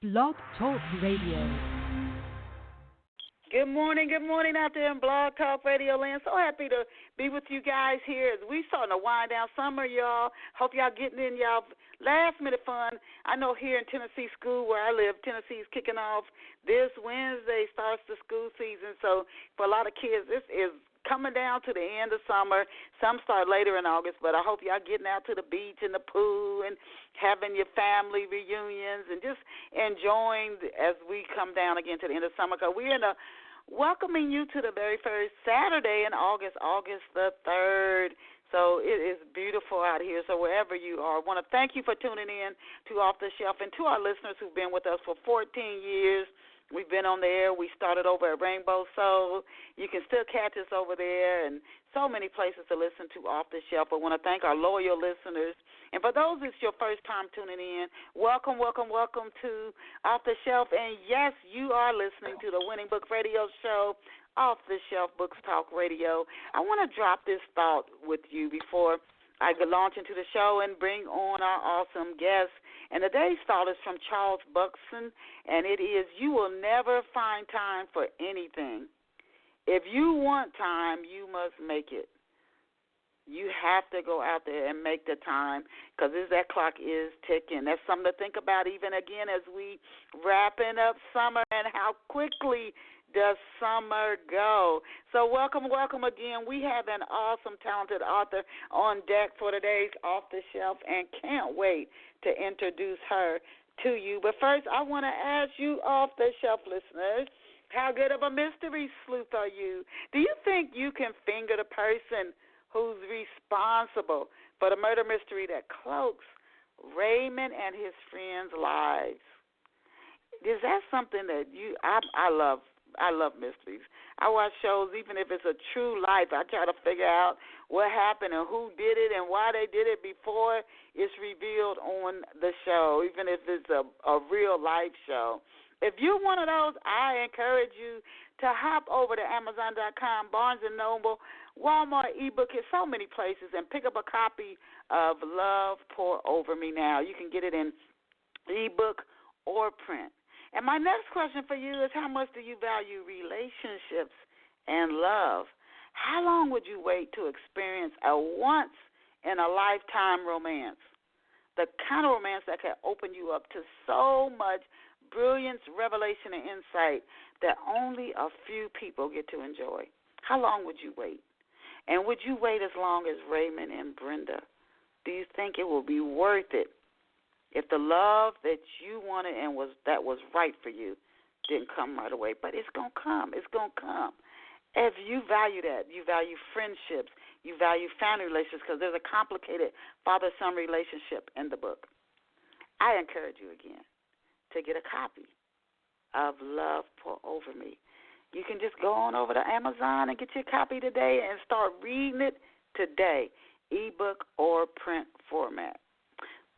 Blog Talk Radio. Good morning out there in Blog Talk Radio Land. So happy to be with you guys here as we starting to wind down summer, y'all. Hope y'all getting in y'all last minute fun. I know here in Tennessee school where I live, Tennessee's kicking off this Wednesday, starts the school season. So for a lot of kids, this is coming down to the end of summer. Some start later in August, but I hope y'all getting out to the beach and the pool and having your family reunions and just enjoying as we come down again to the end of summer, because we're in a welcoming you to the very first Saturday in August, August the 3rd. So it is beautiful out here. So wherever you are, I want to thank you for tuning in to Off the Shelf, and to our listeners who've been with us for 14 years. We've been on the air. We started over at Rainbow Soul. You can still catch us over there, and so many places to listen to Off the Shelf. I want to thank our loyal listeners. And for those it's your first time tuning in, welcome, welcome, welcome to Off the Shelf. And yes, you are listening to the Winning Book Radio Show, Off the Shelf Books Talk Radio. I want to drop this thought with you before I launch into the show and bring on our awesome guests. And today's thought is from Charles Buxton, and it is, you will never find time for anything. If you want time, you must make it. You have to go out there and make the time, because that clock is ticking. That's something to think about even again as we wrapping up summer, and how quickly does summer go. So welcome, welcome again. We have an awesome, talented author on deck for today's Off the Shelf, and can't wait to introduce her to you. But first, I want to ask you, Off the Shelf listeners, how good of a mystery sleuth are you? Do you think you can finger the person who's responsible for the murder mystery that cloaks Raymond and his friends' lives? Is that something that I love? I love mysteries. I watch shows, even if it's a true life. I try to figure out what happened and who did it and why they did it before it's revealed on the show, even if it's a real life show. If you're one of those, I encourage you to hop over to Amazon.com, Barnes & Noble, Walmart, ebook, it's so many places, and pick up a copy of Love Pour Over Me Now. You can get it in ebook or print. And my next question for you is, how much do you value relationships and love? How long would you wait to experience a once-in-a-lifetime romance? The kind of romance that can open you up to so much brilliance, revelation, and insight that only a few people get to enjoy. How long would you wait? And would you wait as long as Raymond and Brenda? Do you think it will be worth it if the love that you wanted and that was right for you didn't come right away? But it's going to come. It's going to come. If you value that, you value friendships, you value family relationships, because there's a complicated father-son relationship in the book. I encourage you again to get a copy of Love Pour Over Me. You can just go on over to Amazon and get your copy today and start reading it today, ebook or print format.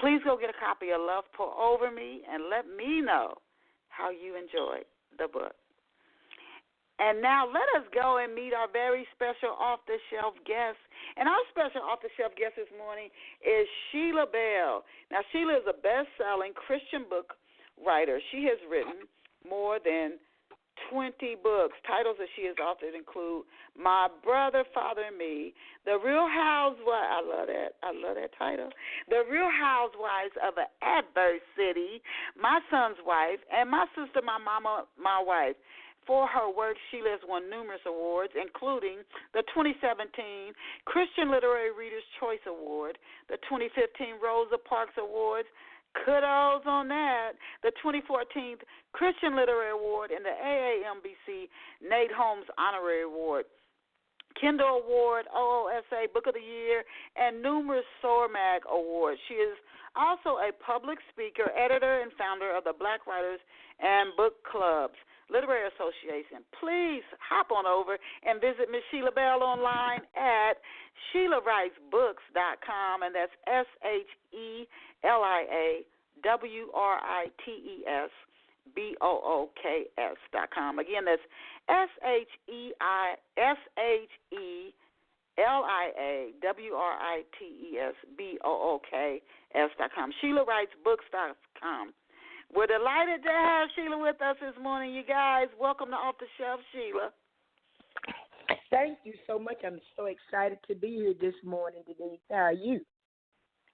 Please go get a copy of Love Pour Over Me and let me know how you enjoyed the book. And now let us go and meet our very special off-the-shelf guest. And our special off-the-shelf guest this morning is Sheila Bell. Now, Sheila is a best-selling Christian book writer. She has written more than 20 books. Titles that she has authored include My Brother, Father, and Me, The Real Housewives, I love that title, The Real Housewives of an Adverse City, My Son's Wife, and My Sister, My Mama, My Wife. For her work, Sheila has won numerous awards, including the 2017 Christian Literary Reader's Choice Award, the 2015 Rosa Parks Awards, kudos on that, the 2014 Christian Literary Award, and the AAMBC Nate Holmes Honorary Award, Kindle Award, OOSA Book of the Year, and numerous SORMAG awards. She is also a public speaker, editor, and founder of the Black Writers and Book Clubs Literary Association. Please hop on over and visit Miss Sheila Bell online at SheilaWritesBooks.com, and that's SheilaWritesBooks.com. Again, that's SheilaWritesBooks.com. SheilaWritesBooks.com. We're delighted to have Sheila with us this morning, you guys. Welcome to Off the Shelf, Sheila. Thank you so much. I'm so excited to be here this morning, Denise. How are you?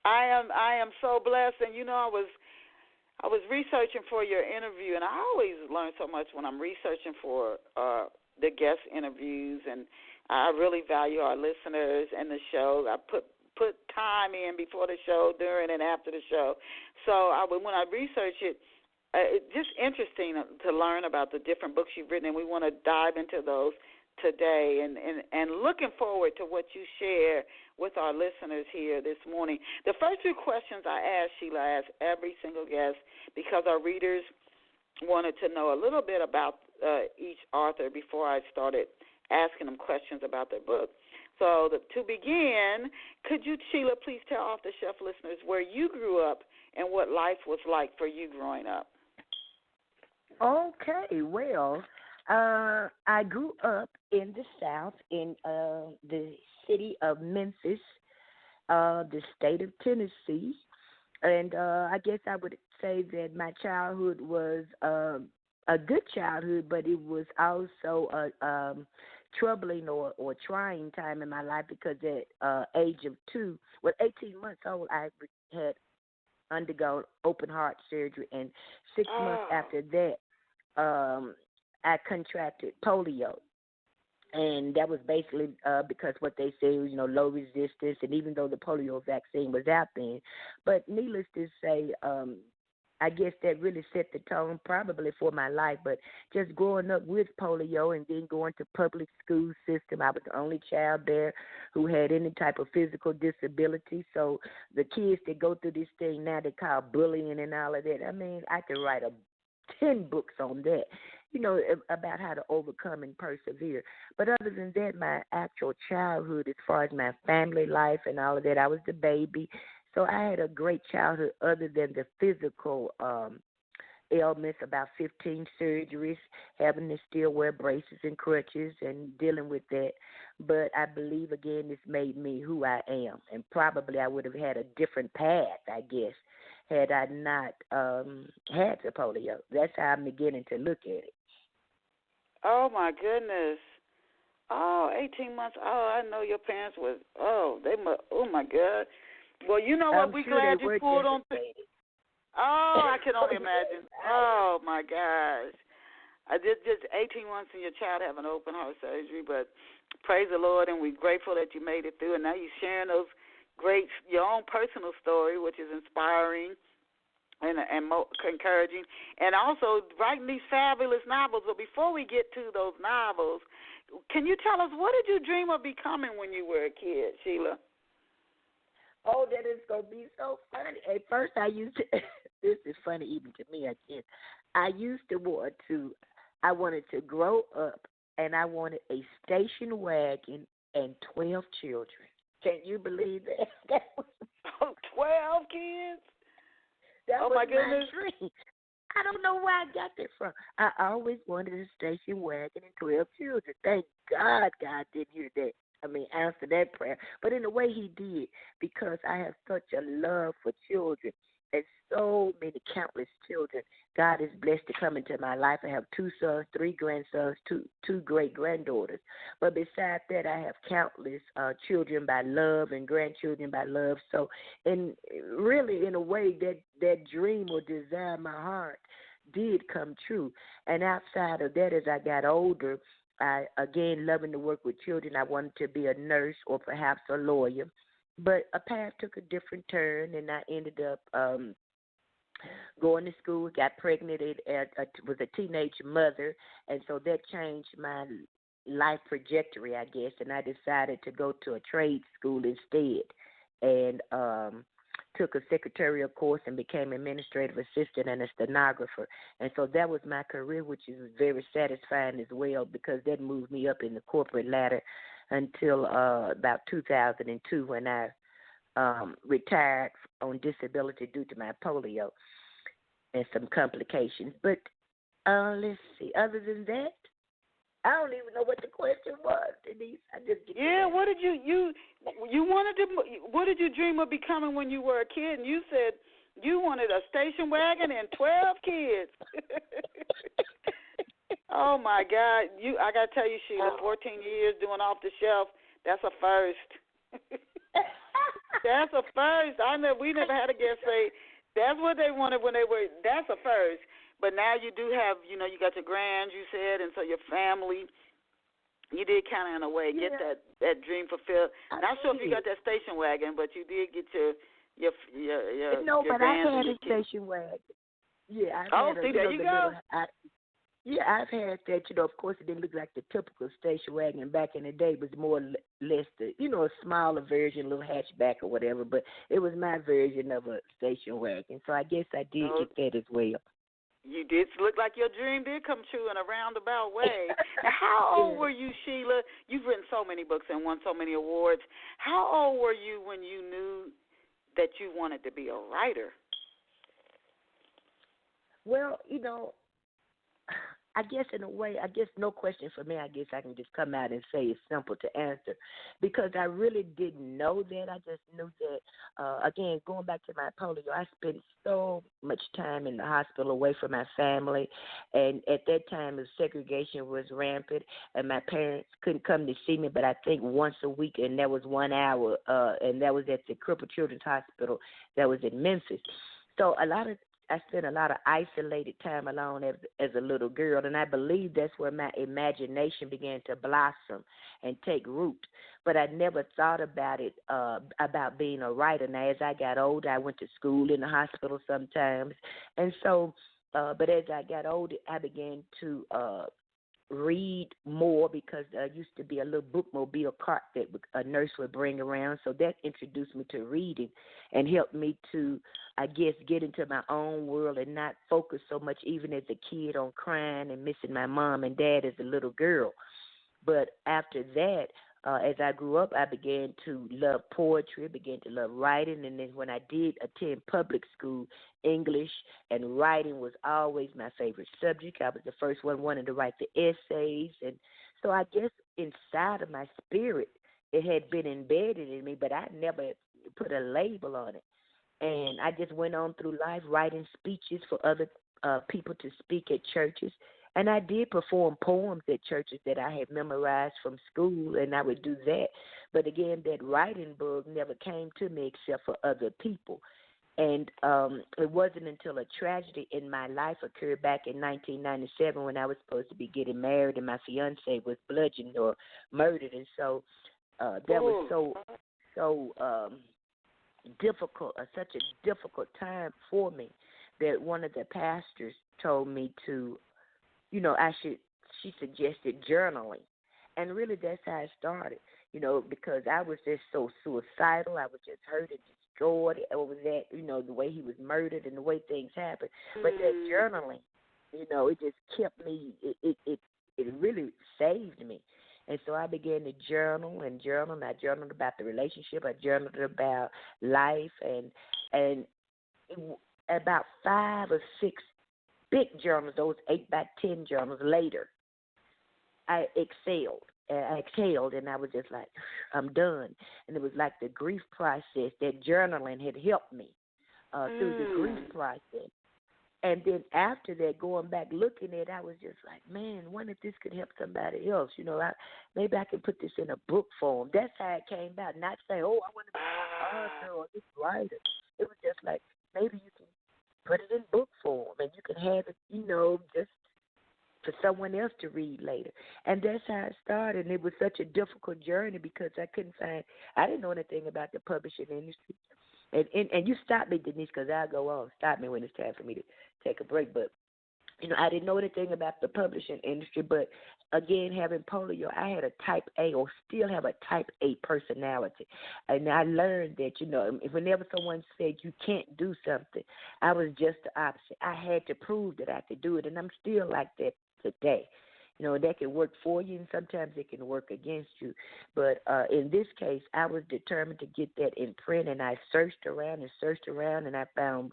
I am so blessed, and I was researching for your interview, and I always learn so much when I'm researching for the guest interviews, and I really value our listeners and the show. I put time in before the show, during, and after the show. So when I research it, it's just interesting to learn about the different books you've written, and we want to dive into those today, and looking forward to what you share with our listeners here this morning. The first two questions I asked, Sheila, I asked every single guest because our readers wanted to know a little bit about each author before I started asking them questions about their book. So to begin, could you, Sheila, please tell Off the Shelf listeners where you grew up and what life was like for you growing up? Okay, well, I grew up in the South, in the city of Memphis, the state of Tennessee, and I guess I would say that my childhood was a good childhood, but it was also a troubling or trying time in my life because at age of 18 months old, I had undergone open heart surgery, and 6 months after that, I contracted polio. And that was basically because what they say was, low resistance, and even though the polio vaccine was out there. But needless to say, I guess that really set the tone probably for my life. But just growing up with polio and then going to public school system, I was the only child there who had any type of physical disability. So the kids that go through this thing now, they call bullying and all of that. I mean, I could write 10 books on that, about how to overcome and persevere. But other than that, my actual childhood, as far as my family life and all of that, I was the baby. So I had a great childhood other than the physical ailments, about 15 surgeries, having to still wear braces and crutches and dealing with that. But I believe, again, this made me who I am. And probably I would have had a different path, I guess, had I not had the polio. That's how I'm beginning to look at it. Oh, my goodness. 18 months. I know your parents was, oh my God. Well, you know what? We're glad you pulled on. I can only imagine. Oh, my gosh. I just 18 months and your child having open heart surgery, but praise the Lord, and we're grateful that you made it through, and now you're sharing those your own personal story, which is inspiring and encouraging, and also writing these fabulous novels. But before we get to those novels, can you tell us, what did you dream of becoming when you were a kid, Sheila? Oh, that is going to be so funny. At first, I used to, this is funny even to me, I guess. I used to I wanted to grow up, and I wanted a station wagon and 12 children. Can you believe that? 12 kids? That was my goodness. My dream. I don't know where I got that from. I always wanted a station wagon and 12 children. Thank God didn't hear that. Answer that prayer. But in a way, he did, because I have such a love for children, and so many countless children God is blessed to come into my life. I have 2 sons, 3 grandsons, two great-granddaughters. But besides that, I have countless children by love and grandchildren by love. So, really, in a way, that dream or desire in my heart did come true. And outside of that, as I got older, I, again, loving to work with children, I wanted to be a nurse or perhaps a lawyer. But a path took a different turn, and I ended up going to school, got pregnant, was a teenage mother, and so that changed my life trajectory, I guess, and I decided to go to a trade school instead, and took a secretarial course and became administrative assistant and a stenographer. And so that was my career, which is very satisfying as well, because that moved me up in the corporate ladder until about 2002, when I retired on disability due to my polio and some complications. But let's see. Other than that, I don't even know what the question was, Denise. I just what did you wanted to? What did you dream of becoming when you were a kid? And you said You wanted a station wagon and 12 kids. Oh my God! I gotta tell you, Sheila, 14 years doing off the shelf. That's a first. That's a first. We never had a guest say that's what they wanted when they were. That's a first. But now you do have, you got your grands, you said, and so your family. You did kind of in a way get that dream fulfilled. Not sure if you got that station wagon, but you did get your No, your but I grands had and a station wagon. Yeah, there you go. I've had that. Of course, it didn't look like the typical station wagon back in the day. It was more or less the, a smaller version, a little hatchback or whatever. But it was my version of a station wagon. So I guess I did get that as well. You did look like your dream did come true in a roundabout way. Now, how old were you, Sheila? You've written so many books and won so many awards. How old were you when you knew that you wanted to be a writer? Well, I guess in a way, no question for me. I guess I can just come out and say it's simple to answer because I really didn't know that. I just knew that, again, going back to my polio, I spent so much time in the hospital away from my family. And at that time, the segregation was rampant, and my parents couldn't come to see me, but I think once a week, and that was 1 hour, and that was at the Crippled Children's Hospital that was in Memphis. So I spent a lot of isolated time alone as a little girl, and I believe that's where my imagination began to blossom and take root. But I never thought about it, about being a writer. Now, as I got older, I went to school in the hospital sometimes. And so, but as I got older, I began to read more because there used to be a little bookmobile cart that a nurse would bring around. So that introduced me to reading and helped me to, I guess, get into my own world and not focus so much even as a kid on crying and missing my mom and dad as a little girl. But after that, as I grew up, I began to love poetry, began to love writing, and then when I did attend public school, English and writing was always my favorite subject. I was the first one wanting to write the essays, and so I guess inside of my spirit, it had been embedded in me, but I never put a label on it. And I just went on through life writing speeches for other people to speak at churches. And I did perform poems at churches that I had memorized from school, and I would do that. But again, that writing bug never came to me except for other people. And it wasn't until a tragedy in my life occurred back in 1997 when I was supposed to be getting married and my fiancé was bludgeoned or murdered. And so that was so difficult, such a difficult time for me that one of the pastors told me to, she suggested journaling. And really that's how it started, because I was just so suicidal. I was just hurt and destroyed over that, the way he was murdered and the way things happened. But that journaling, it just kept me, it really saved me. And so I began to journal. And I journaled about the relationship. I journaled about life. And about 5 or 6 big journals, those 8x10 journals later, I exhaled, and I was just like, I'm done. And it was like the grief process, that journaling had helped me through the grief process. And then after that, going back, looking at it, I was just like, man, wonder if this could help somebody else. Maybe I can put this in a book form. That's how it came about. Not say, oh, I want to be an author or this writer. It was just like, maybe you can put it in book form and you can have it, just for someone else to read later. And that's how it started. And it was such a difficult journey because I didn't know anything about the publishing industry. And you stop me, Denise, because I'll go on. Stop me when it's time for me to take a break. But, I didn't know anything about the publishing industry. But, again, having polio, I had a type A or still have a type A personality. And I learned that, whenever someone said you can't do something, I was just the opposite. I had to prove that I could do it. And I'm still like that today. That can work for you, and sometimes it can work against you. But in this case, I was determined to get that in print, and I searched around, and I found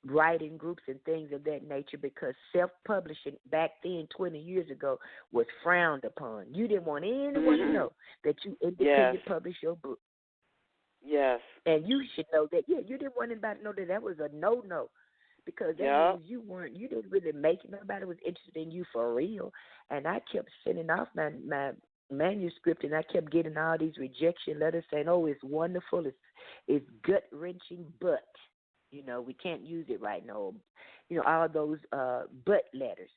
writing groups and things of that nature because self-publishing back then, 20 years ago, was frowned upon. You didn't want anyone to know that you independently published your book. Yes. And you should know that. Yeah, you didn't want anybody to know that that was a no-no, because that means you didn't really make it. Nobody was interested in you for real. And I kept sending off my manuscript, and I kept getting all these rejection letters saying, "Oh, it's wonderful, it's gut wrenching, but we can't use it right now." All those but letters.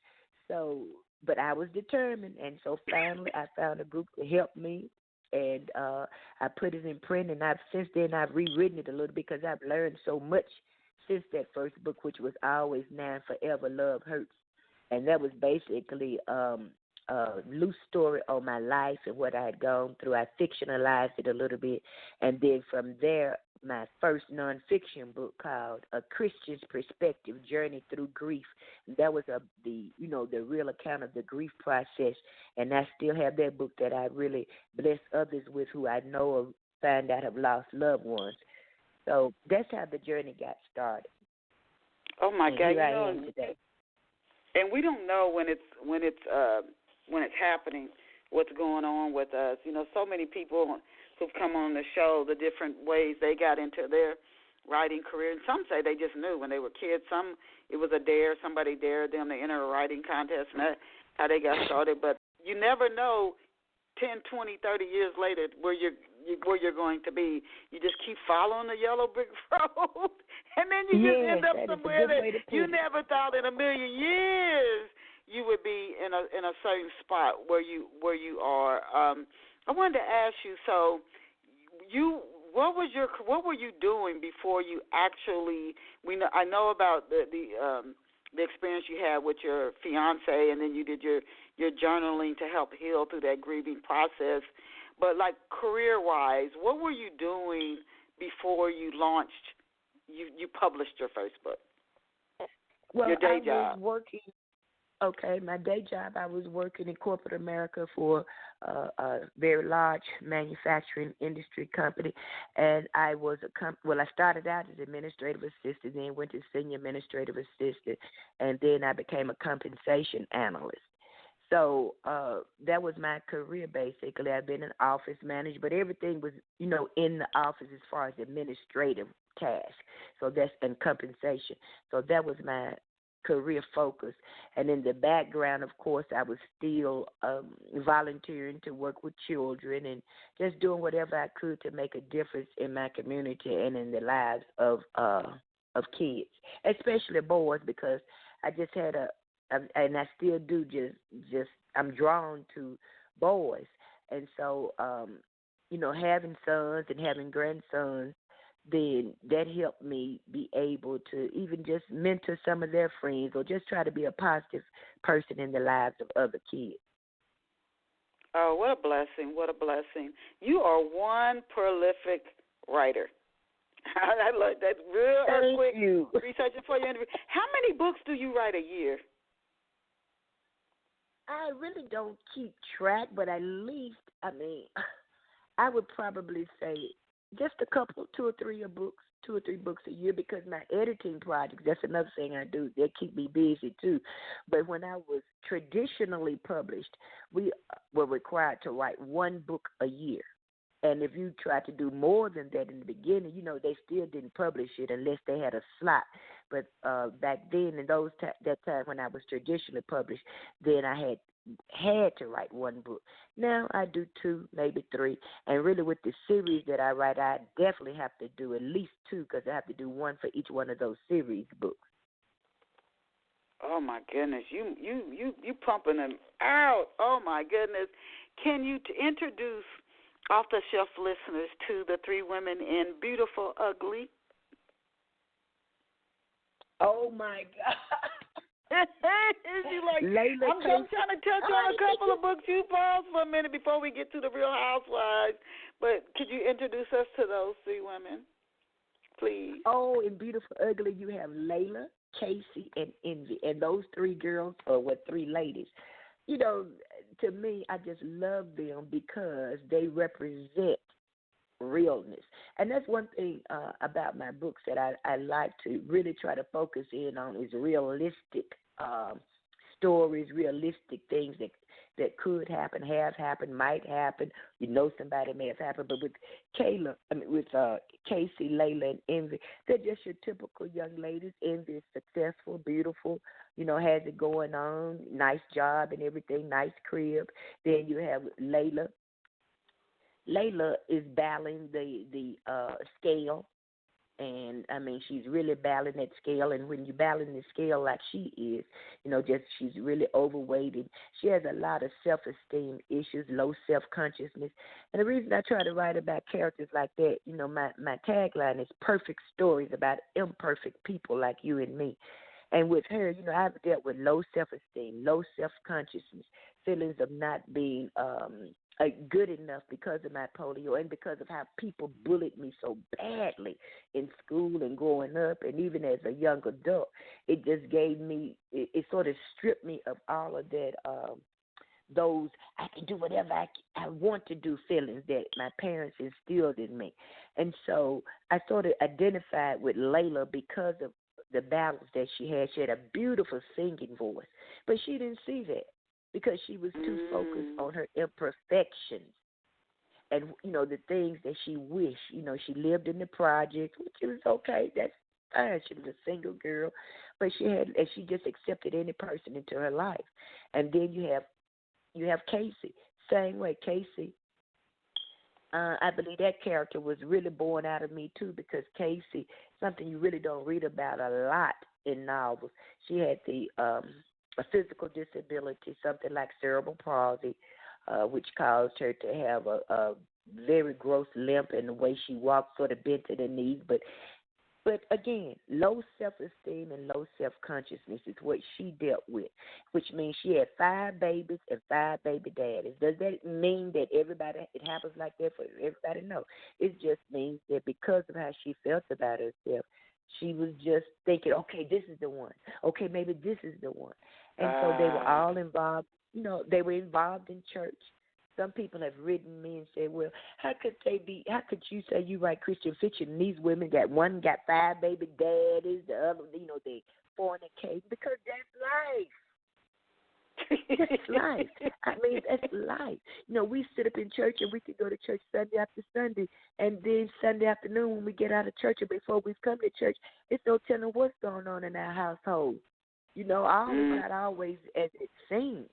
So, but I was determined, and so finally I found a group to help me, and I put it in print, and since then I've rewritten it a little because I've learned so much since that first book, which was Always Now and Forever Love Hurts. And that was basically a loose story on my life and what I had gone through. I fictionalized it a little bit. And then from there, my first nonfiction book called A Christian's Perspective, Journey Through Grief. That was the real account of the grief process. And I still have that book that I really bless others with who I know or find out have lost loved ones. So that's how the journey got started. Oh my and God! Here I am today. And we don't know when it's happening, what's going on with us. So many people who've come on the show, the different ways they got into their writing career. And some say they just knew when they were kids. Some it was a dare. Somebody dared them to enter a writing contest, and that's how they got started. But you never know 10, 20, 30 years later where you're going to be. You just keep following the yellow brick road, and then you just end up somewhere that you never thought in a million years you would be in a certain spot where you are. I wanted to ask you. So, what were you doing before you actually? I know about the experience you had with your fiance, and then you did your journaling to help heal through that grieving process. But like career-wise, what were you doing before you launched? You published your first book. Well, your day job. I was working. Okay, my day job, I was working in corporate America for a very large manufacturing industry company, and I was I started out as administrative assistant, then went to senior administrative assistant, and then I became a compensation analyst. So that was my career, basically. I've been an office manager, but everything was, in the office as far as administrative tasks. So that's and compensation. So that was my career focus. And in the background, of course, I was still volunteering to work with children and just doing whatever I could to make a difference in my community and in the lives of kids, especially boys, because I just had and I still do just I'm drawn to boys. And so, having sons and having grandsons, then that helped me be able to even just mentor some of their friends or just try to be a positive person in the lives of other kids. Oh, what a blessing, what a blessing. You are one prolific writer. I love that real quick researching for your interview. How many books do you write a year? I really don't keep track, but at least, I would probably say just a couple, two or three books a year, because my editing projects, that's another thing I do. They keep me busy too. But when I was traditionally published, we were required to write one book a year. And if you tried to do more than that in the beginning, they still didn't publish it unless they had a slot. But back then, in that time when I was traditionally published, then I had to write one book. Now I do two, maybe three. And really with the series that I write, I definitely have to do at least two, because I have to do one for each one of those series books. Oh my goodness, you pumping them out. Oh my goodness. Can you introduce Off the Shelf listeners to the three women in Beautiful Ugly? Oh my God. She's like, I'm trying to touch on a couple of books. You pause for a minute before we get to the Real Housewives. But could you introduce us to those three women, please? Oh, in Beautiful Ugly, you have Layla, Casey, and Envy. And those three girls, or three ladies, to me, I just love them because they represent realness. And that's one thing about my books that I like to really try to focus in on is realistic stories, realistic things that could happen, have happened, might happen. You know somebody may have happened. But with Casey, Layla, and Envy, they're just your typical young ladies. Envy is successful, beautiful, has it going on, nice job and everything, nice crib. Then you have Layla. Layla is battling the scale. And, she's really battling that scale. And when you're battling the scale like she is, she's really overweight. And she has a lot of self-esteem issues, low self-consciousness. And the reason I try to write about characters like that, my tagline is perfect stories about imperfect people like you and me. And with her, I've dealt with low self-esteem, low self-consciousness, feelings of not being good enough because of my polio and because of how people bullied me so badly in school and growing up and even as a young adult. It just gave me, it sort of stripped me of all of that, those I can do whatever I want to do feelings that my parents instilled in me. And so I sort of identified with Layla because of the battles that she had. She had a beautiful singing voice, but she didn't see that, because she was too focused on her imperfections and, the things that she wished. She lived in the projects, which was okay. That's fine. She was a single girl, but she just accepted any person into her life. And then you have Casey. Same way, Casey. I believe that character was really born out of me, too, because Casey, something you really don't read about a lot in novels, she had a physical disability, something like cerebral palsy, which caused her to have a very gross limp, and the way she walked sort of bent to the knees. But again, low self-esteem and low self-consciousness is what she dealt with, which means she had 5 babies and 5 baby daddies. Does that mean that it happens like that for everybody? No. It just means that because of how she felt about herself, she was just thinking, okay, this is the one. Okay, maybe this is the one. And so they were all involved. They were involved in church. Some people have written me and said, well, how could you say you write Christian fiction and these women got 5 baby daddies, the other, they fornicate? Because that's life. That's life. That's life. We sit up in church and we can go to church Sunday after Sunday, and then Sunday afternoon when we get out of church or before we come to church, it's no telling what's going on in our household. All is not always as it seems.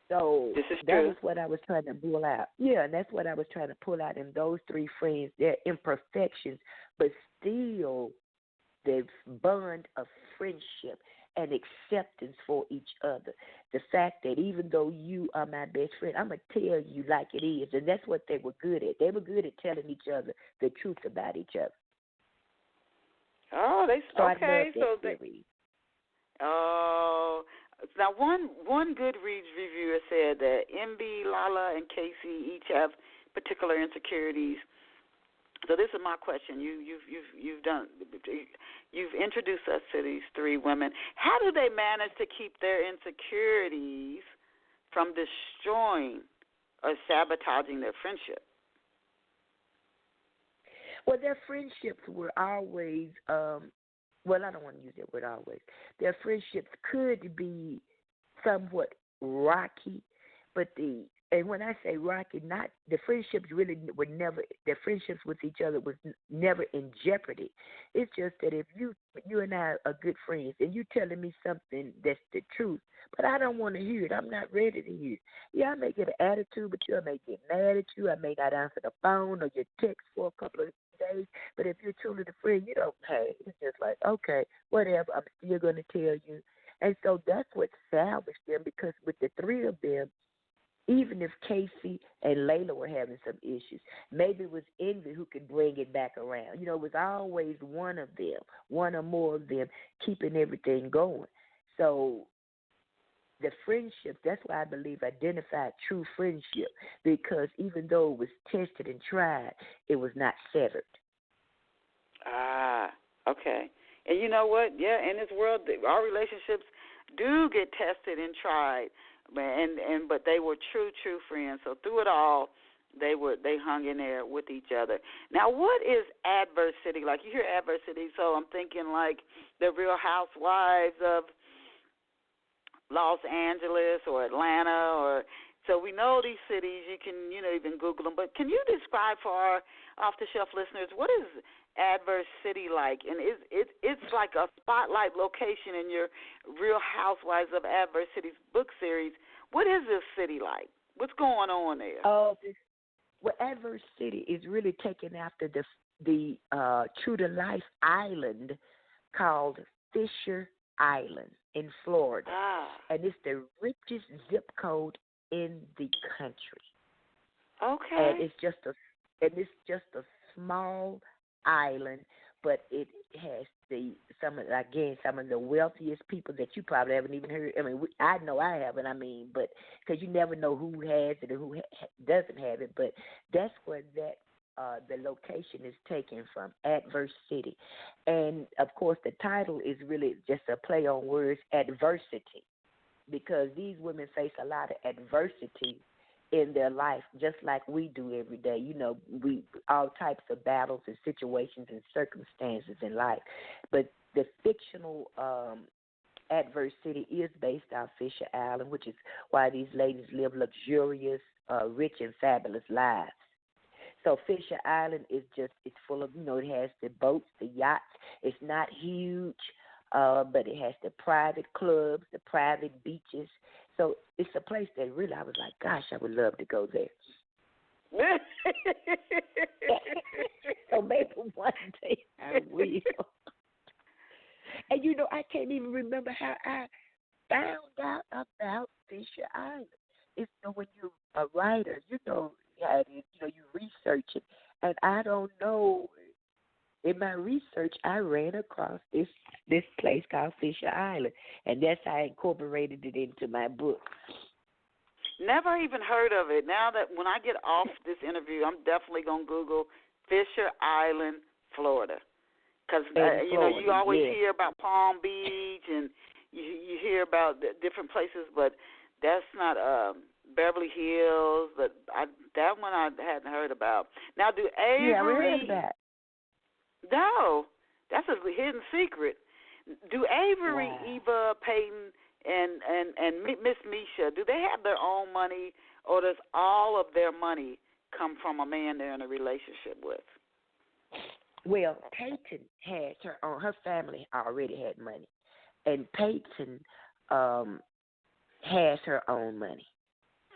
So that was what I was trying to pull out. Yeah, and that's what I was trying to pull out in those 3 friends. Their imperfections, but still the bond of friendship and acceptance for each other. The fact that even though you are my best friend, I'm going to tell you like it is. And that's what they were good at. They were good at telling each other the truth about each other. Oh, okay. So now one Goodreads reviewer said that MB, Lala, and Casey each have particular insecurities. So this is my question. You've introduced us to these 3 women. How do they manage to keep their insecurities from destroying or sabotaging their friendship? Well, their friendships were always, I don't want to use that word always. Their friendships could be somewhat rocky, and when I say rocky, not the friendships really were never, their friendships with each other was never in jeopardy. It's just that if you and I are good friends and you telling me something that's the truth, but I don't want to hear it, I'm not ready to hear it. Yeah, I may get an attitude, but I may get mad at you. I may not answer the phone or your text for a couple of days, but if you're truly the friend, you don't pay. It's just like, okay, whatever, I'm still going to tell you. And so that's what salvaged them, because with the 3 of them, even if Casey and Layla were having some issues, maybe it was Envy who could bring it back around. It was always one of them, one or more of them, keeping everything going. So the friendship, that's why I believe identified true friendship, because even though it was tested and tried, it was not severed. Okay. And you know what? Yeah, in this world, our relationships do get tested and tried, but they were true friends. So through it all, they hung in there with each other. Now, what is adversity? Like, you hear adversity, so I'm thinking like the Real Housewives Los Angeles or Atlanta, or so we know these cities. You can even Google them. But can you describe for our off-the-shelf listeners what is Adverse City like? And it's like a spotlight location in your Real Housewives of Adverse Cities book series. What is this city like? What's going on there? Well, Adverse City is really taken after the true to life island called Fisher Island in Florida, and it's the richest zip code in the country. Okay. And it's just a small island, but it has some of the wealthiest people that you probably haven't even heard. I mean, I know I haven't. I mean, but because you never know who has it or who doesn't have it. But that's where the location is taken from, Adverse City. And, of course, the title is really just a play on words, adversity, because these women face a lot of adversity in their life, just like we do every day. We all types of battles and situations and circumstances in life. But the fictional Adverse City is based on Fisher Island, which is why these ladies live luxurious, rich, and fabulous lives. So Fisher Island it's full of, it has the boats, the yachts. It's not huge, but it has the private clubs, the private beaches. So it's a place that really I was like, gosh, I would love to go there. So maybe one day I will. And I can't even remember how I found out about Fisher Island. It's when you're a writer, you research it, and I don't know. In my research, I ran across this place called Fisher Island, and that's how I incorporated it into my book. Never even heard of it. Now that when I get off this interview, I'm definitely gonna Google Fisher Island, Florida, because you always hear about Palm Beach and you hear about different places, but that's not Beverly Hills, but that one I hadn't heard about. Now, do Avery? Yeah, we heard that. No, that's a hidden secret. Do Avery, Eva, Peyton, and Miss Meesha, do they have their own money, or does all of their money come from a man they're in a relationship with? Well, Peyton has her own. Her family already had money, and Peyton has her own money.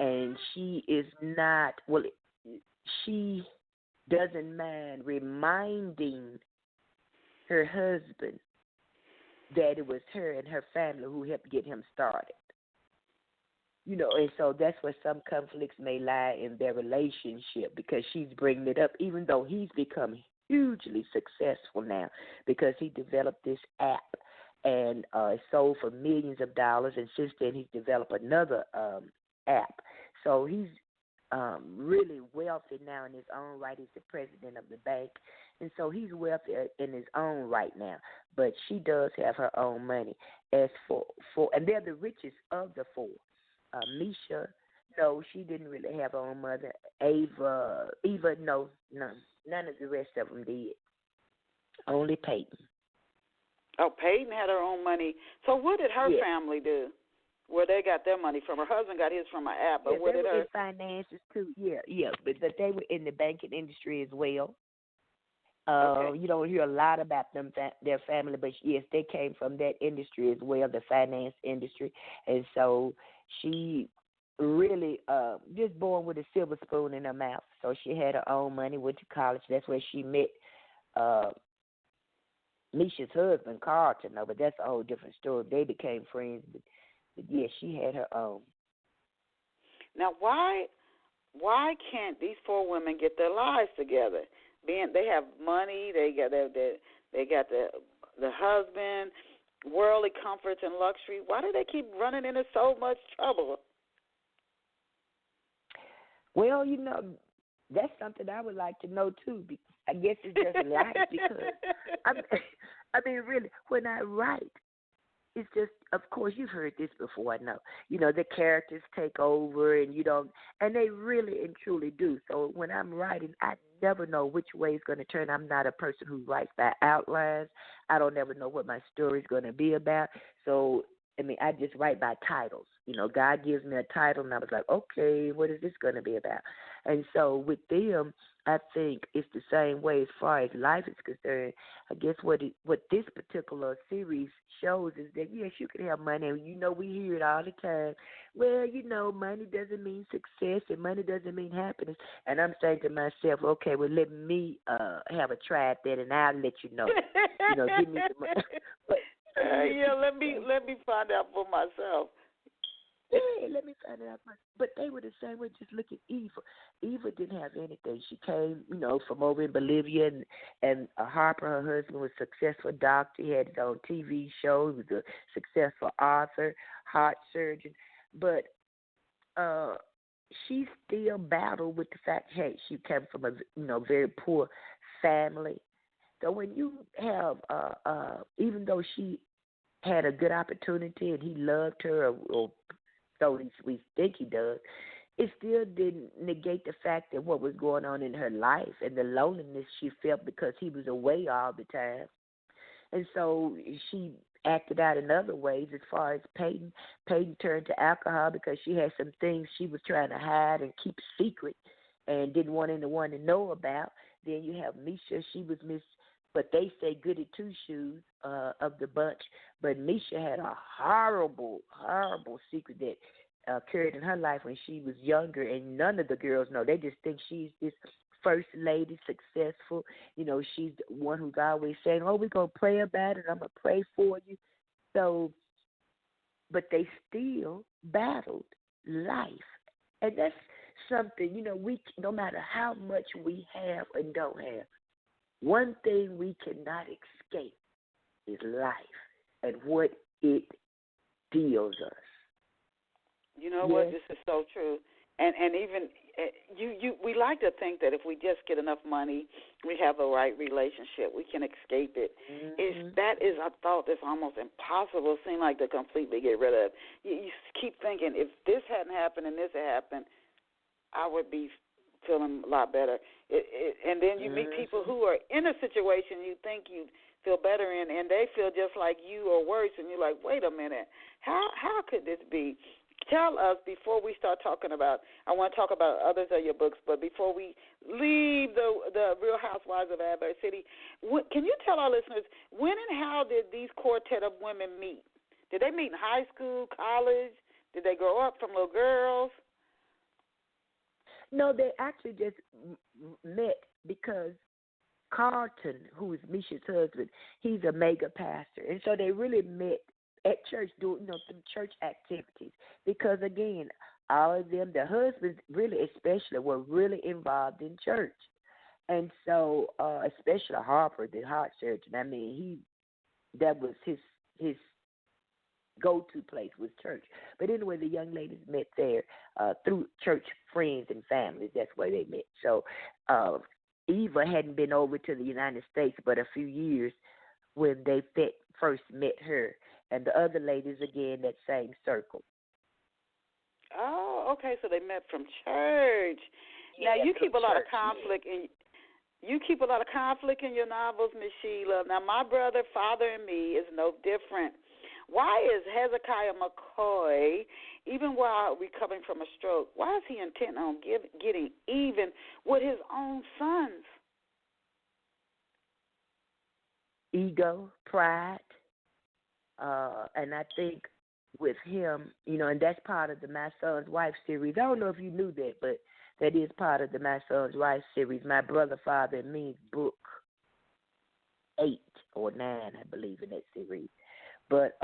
And she is not, she doesn't mind reminding her husband that it was her and her family who helped get him started. And so that's where some conflicts may lie in their relationship, because she's bringing it up, even though he's become hugely successful now because he developed this app and sold for millions of dollars, and since then he's developed another app. So he's really wealthy now in his own right. He's the president of the bank, and so he's wealthy in his own right now. But she does have her own money. As for and they're the richest of the four. Meesha, no, she didn't really have her own mother. Eva, no, none of the rest of them did. Only Peyton. Oh, Peyton had her own money. So what did her family do? Where they got their money from? Her husband got his from an app, but what did her? In finances too. Yeah, but they were in the banking industry as well. Okay. You don't hear a lot about them, their family, but yes, they came from that industry as well, the finance industry, and so she really just born with a silver spoon in her mouth. So she had her own money, went to college. That's where she met Meesha's husband, Carlton, but that's a whole different story. They became friends, but yes, she had her own. Now, why can't these four women get their lives together? They have money, they got the husband, worldly comforts and luxury. Why do they keep running into so much trouble? Well, that's something I would like to know too. I guess it's just life, because I mean, really, when I write, it's just, of course, you've heard this before, I know. The characters take over, and and they really and truly do. So when I'm writing, I never know which way it's going to turn. I'm not a person who writes by outlines. I don't ever know what my story's going to be about. So I just write by titles. God gives me a title, and I was like, okay, what is this going to be about? And so with them, I think it's the same way as far as life is concerned. I guess what this particular series shows is that, yes, you can have money. And, we hear it all the time. Well, money doesn't mean success and money doesn't mean happiness. And I'm saying to myself, okay, well, let me have a try at that, and I'll let you know. Give me the money. But, let me find out for myself. Yeah, let me find it out. But they were the same way. Just look at Eva. Eva didn't have anything. She came, from over in Bolivia, and Harper, her husband, was a successful doctor. He had his own TV show. He was a successful author, heart surgeon. But she still battled with the fact, hey, she came from a very poor family. So when you have, even though she had a good opportunity and he loved her, or so we think he does, it still didn't negate the fact that what was going on in her life and the loneliness she felt because he was away all the time. And so she acted out in other ways as far as Peyton. Peyton turned to alcohol because she had some things she was trying to hide and keep secret and didn't want anyone to know about. Then you have Meesha. She was but they say goody two-shoes of the bunch. But Meesha had a horrible, horrible secret that occurred in her life when she was younger, and none of the girls know. They just think she's this first lady, successful. She's the one who's always saying, oh, we're going to pray about it. I'm going to pray for you. So, but they still battled life. And that's something, we, no matter how much we have and don't have, one thing we cannot escape is life and what it deals us. You know what? This is so true. And even we like to think that if we just get enough money, we have the right relationship, we can escape it. Mm-hmm. That is a thought that's almost impossible. Seem like to completely get rid of. You keep thinking, if this hadn't happened and this had happened, I would be feeling a lot better. And then you meet people who are in a situation you think you feel better in, and they feel just like you or worse, and you're like, wait a minute, how could this be? Tell us before we start talking about, I want to talk about others of your books, but before we leave the Real Housewives of Avery City, can you tell our listeners, when and how did these quartet of women meet? Did they meet in high school, college? Did they grow up from little girls? No, they actually just met because Carlton, who is Meesha's husband, he's a mega pastor. And so they really met at church doing some church activities because, again, all of them, the husbands really especially, were really involved in church. And so especially Harper, the heart surgeon, that was his go-to place was church. But anyway, the young ladies met there through church friends and families. That's where they met. So Eva hadn't been over to the United States but a few years when they first met her. And the other ladies, again, that same circle. Oh, okay. So they met from church. Yeah, now you keep a lot church, of conflict in. You keep a lot of conflict in your novels, Miss Sheila. Now, My Brother, Father, and Me is no different. Why is Hezekiah McCoy, even while recovering from a stroke, why is he intent on getting even with his own sons? Ego, pride, and I think with him, and that's part of the My Son's Wife series. I don't know if you knew that, but that is part of the My Son's Wife series. My Brother, Father, and Me, book 8 or 9, I believe, in that series. But,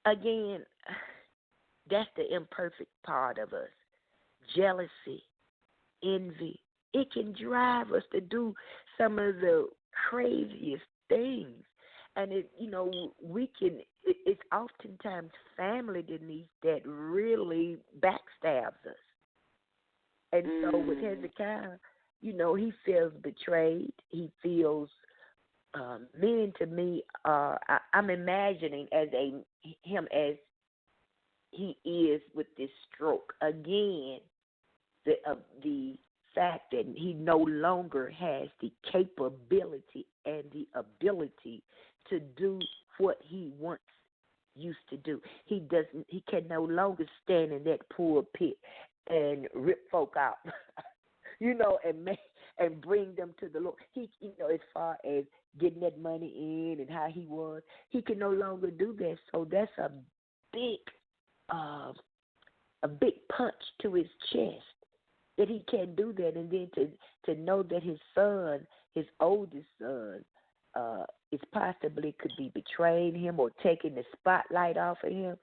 again, that's the imperfect part of us. Jealousy, envy. It can drive us to do some of the craziest things. And, it's oftentimes family, Denise, that really backstabs us. And so with Hezekiah, he feels betrayed. He feels men to me, I'm imagining him as he is with this stroke. Again, the fact that he no longer has the capability and the ability to do what he once do. He can no longer stand in that pulpit and rip folk out, and bring them to the Lord. He, as far as getting that money in and how he was, he can no longer do that. So that's a big punch to his chest that he can't do that. And then to know that his son, his oldest son, is possibly could be betraying him or taking the spotlight off of him,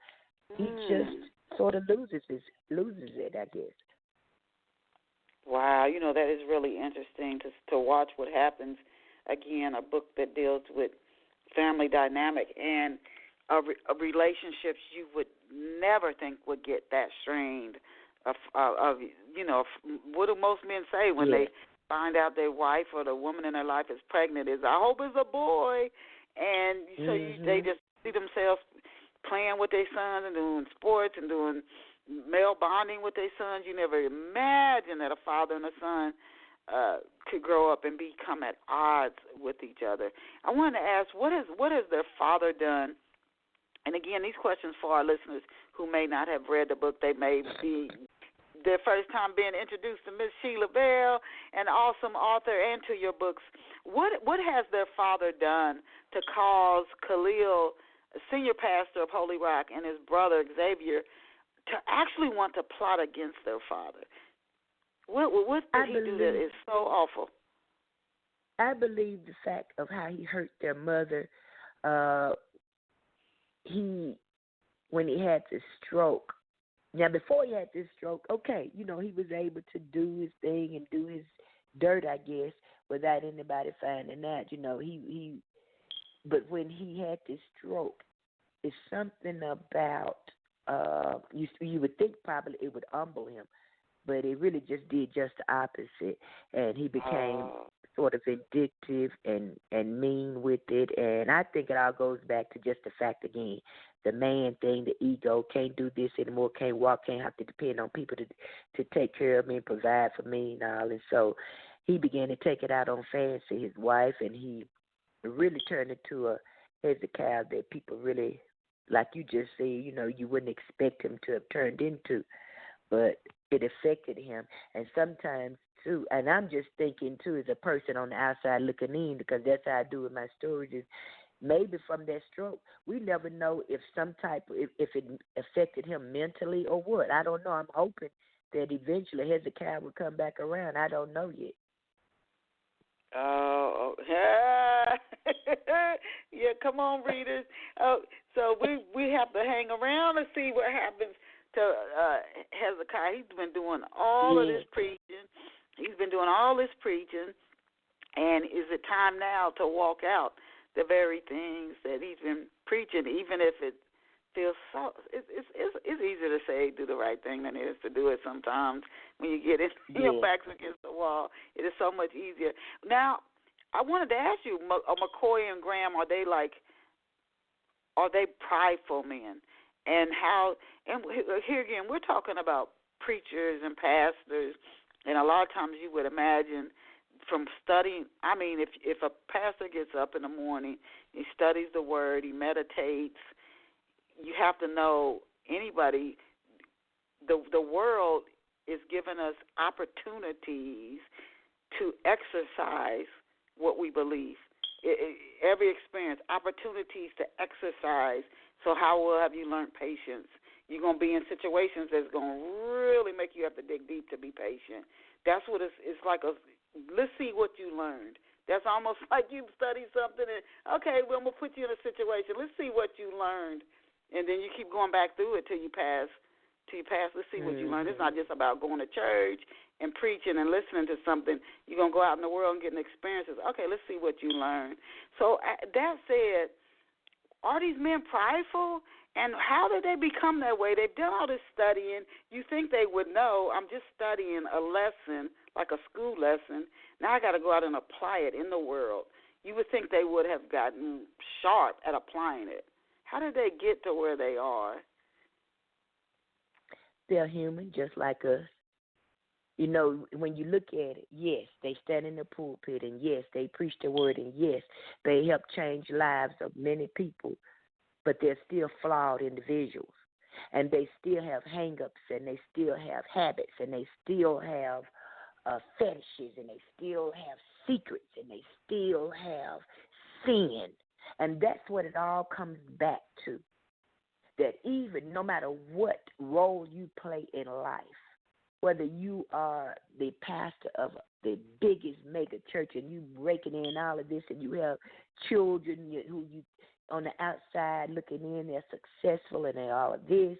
he just sort of loses it, I guess. Wow, that is really interesting to watch what happens. Again, a book that deals with family dynamic and relationships you would never think would get that strained. What do most men say when they find out their wife or the woman in their life is pregnant? Is, I hope it's a boy. And so they just see themselves playing with their sons and doing sports and doing male bonding with their sons. You never imagine that a father and a son could grow up and become at odds with each other. I wanted to ask, what has their father done? And again, these questions for our listeners who may not have read the book. They may be their first time being introduced to Miss Sheila Bell, an awesome author, and to your books. What has their father done to cause Khalil, senior pastor of Holy Rock, and his brother Xavier to actually want to plot against their father? What did he do that is so awful? I believe the fact of how he hurt their mother. When he had the stroke. Now, before he had this stroke, okay, he was able to do his thing and do his dirt, I guess, without anybody finding out. But when he had this stroke, it's something about you would think probably it would humble him, but it really just did just the opposite, and he became sort of vindictive and mean with it. And I think it all goes back to just the fact, again, the man thing, the ego, can't do this anymore, can't walk, can't have to depend on people to take care of me and provide for me and all. And so he began to take it out on Fancy, his wife, and he really turned into a Hezekiah that people really, like you just said, you wouldn't expect him to have turned into. But it affected him. And sometimes, too, and I'm just thinking, too, as a person on the outside looking in, because that's how I do with my stories, is maybe from that stroke, we never know if if it affected him mentally or what. I don't know. I'm hoping that eventually Hezekiah will come back around. I don't know yet. Oh, yeah. Yeah, come on, readers. So we have to hang around to see what happens to Hezekiah. He's been doing all of this preaching. He's been doing all this preaching, and is it time now to walk out the very things that he's been preaching, even if it feels so? It's easier to say do the right thing than it is to do it sometimes when you get your back's against the wall. It is so much easier. Now, I wanted to ask you, McCoy and Graham, are they prideful men? And how, and here again, we're talking about preachers and pastors, and a lot of times you would imagine from studying, I mean, if a pastor gets up in the morning, he studies the word, he meditates, you have to know anybody, the world is giving us opportunities to exercise what we believe. Every experience, opportunities to exercise. So how well have you learned patience? You're going to be in situations that's going to really make you have to dig deep to be patient. That's what it's like. Let's see what you learned. That's almost like you studied something and, okay, well, I'm going to put you in a situation. Let's see what you learned. And then you keep going back through it till you pass. Let's see what you learned. It's not just about going to church and preaching and listening to something. You're going to go out in the world and get experiences. Okay, let's see what you learned. So that said, are these men prideful? And how did they become that way? They've done all this studying. You think they would know, I'm just studying a lesson, like a school lesson. Now I got to go out and apply it in the world. You would think they would have gotten sharp at applying it. How did they get to where they are? They're human, just like us. When you look at it, yes, they stand in the pulpit, and yes, they preach the word, and yes, they help change lives of many people. but they're still flawed individuals. And they still have hang-ups, and they still have habits, and they still have fetishes, and they still have secrets, and they still have sin. And that's what it all comes back to. That even no matter what role you play in life, whether you are the pastor of the biggest mega church and you breaking in all of this, and you have children who you on the outside looking in, they're successful and they're all of this,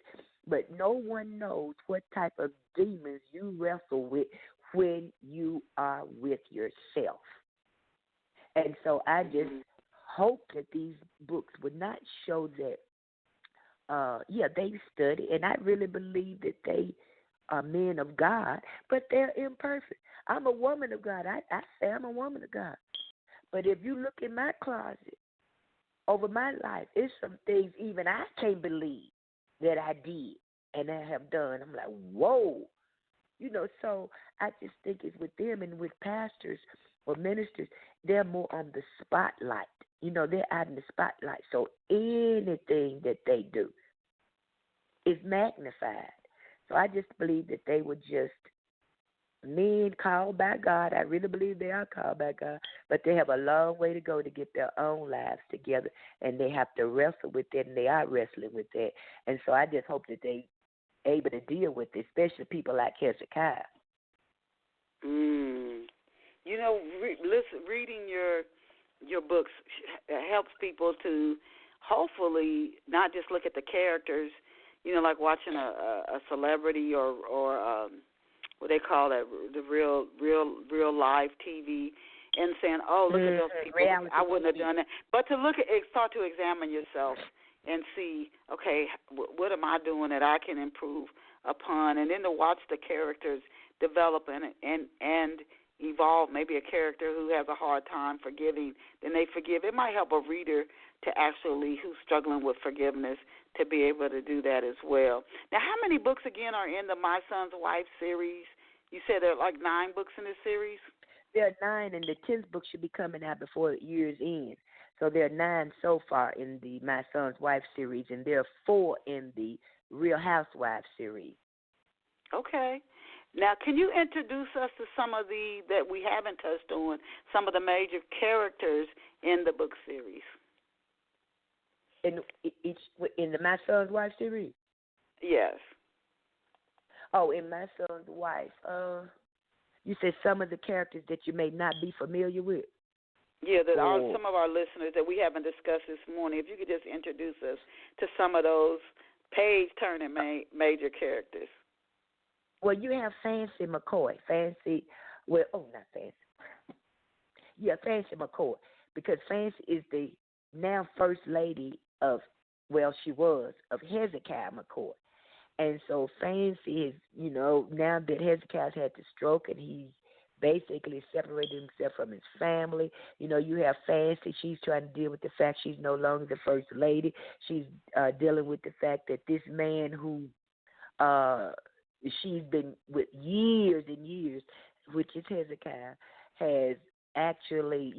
but no one knows what type of demons you wrestle with when you are with yourself. And so I just hope that these books would not show that, they study, and I really believe that they are men of God, but they're imperfect. I'm a woman of God. I say I'm a woman of God. But if you look in my closet, over my life, it's some things even I can't believe that I did and I have done. I'm like, whoa. So I just think it's with them and with pastors or ministers, they're more on the spotlight. They're out in the spotlight. So anything that they do is magnified. So I just believe that they were just men called by God. I really believe they are called by God, but they have a long way to go to get their own lives together, and they have to wrestle with it, and they are wrestling with that. And so I just hope that they able to deal with it, especially people like Hezekiah. Reading your books helps people to hopefully not just look at the characters, like watching a celebrity or what they call that, the real live TV, and saying, oh, look at those people, I wouldn't have done that. But to start to examine yourself and see, okay, what am I doing that I can improve upon, and then to watch the characters develop and evolve. Maybe a character who has a hard time forgiving, then they forgive. It might help a reader to actually, who's struggling with forgiveness, to be able to do that as well. Now, how many books, again, are in the My Son's Wife series? You said there are like 9 books in this series? There are 9, and the 10th book should be coming out before the year's end. So there are 9 so far in the My Son's Wife series, and there are 4 in the Real Housewives series. Okay. Now, can you introduce us to some of that we haven't touched on, some of the major characters in the book series? In the My Son's Wife series? Yes. Oh, in My Son's Wife, you said some of the characters that you may not be familiar with? Yeah, some of our listeners that we haven't discussed this morning. If you could just introduce us to some of those page-turning major characters. Well, you have Fancy McCoy. Fancy McCoy, because Fancy is the now first lady of Hezekiah McCoy. And so Fancy is, now that Hezekiah's had the stroke and he's basically separated himself from his family. You have Fancy. She's trying to deal with the fact she's no longer the first lady. She's dealing with the fact that this man who she's been with years and years, which is Hezekiah, has actually,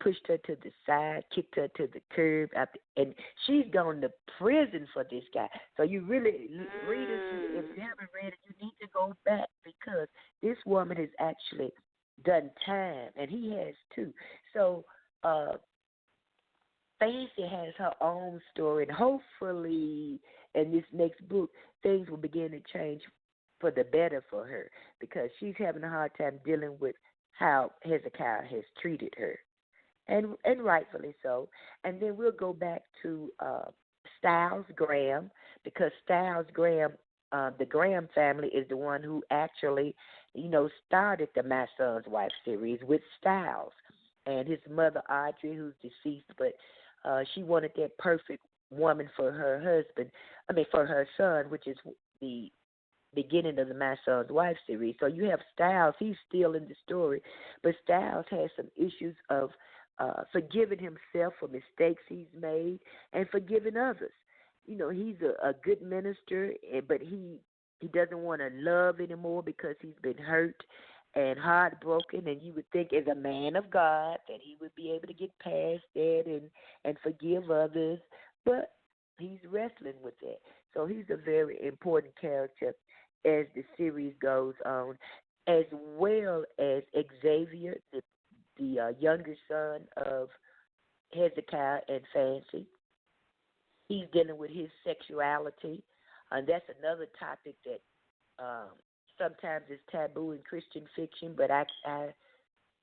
pushed her to the side, kicked her to the curb, and she's gone to prison for this guy. So you really, readers, if you haven't read it, you need to go back, because this woman has actually done time, and he has too. So Fancy has her own story, and hopefully in this next book, things will begin to change for the better for her, because she's having a hard time dealing with how Hezekiah has treated her, and rightfully so. And then we'll go back to Styles Graham, because Styles Graham, the Graham family, is the one who actually, started the My Son's Wife series with Styles and his mother Audrey, who's deceased, but she wanted that perfect woman for her son, which is the beginning of the My Son's Wife series. So you have Styles, he's still in the story, but Styles has some issues of forgiving himself for mistakes he's made and forgiving others. He's a good minister, but he doesn't want to love anymore because he's been hurt and heartbroken, and you would think as a man of God that he would be able to get past that and forgive others. But he's wrestling with that. So he's a very important character as the series goes on, as well as Xavier, the younger son of Hezekiah and Fancy. He's dealing with his sexuality, and that's another topic that sometimes is taboo in Christian fiction, but I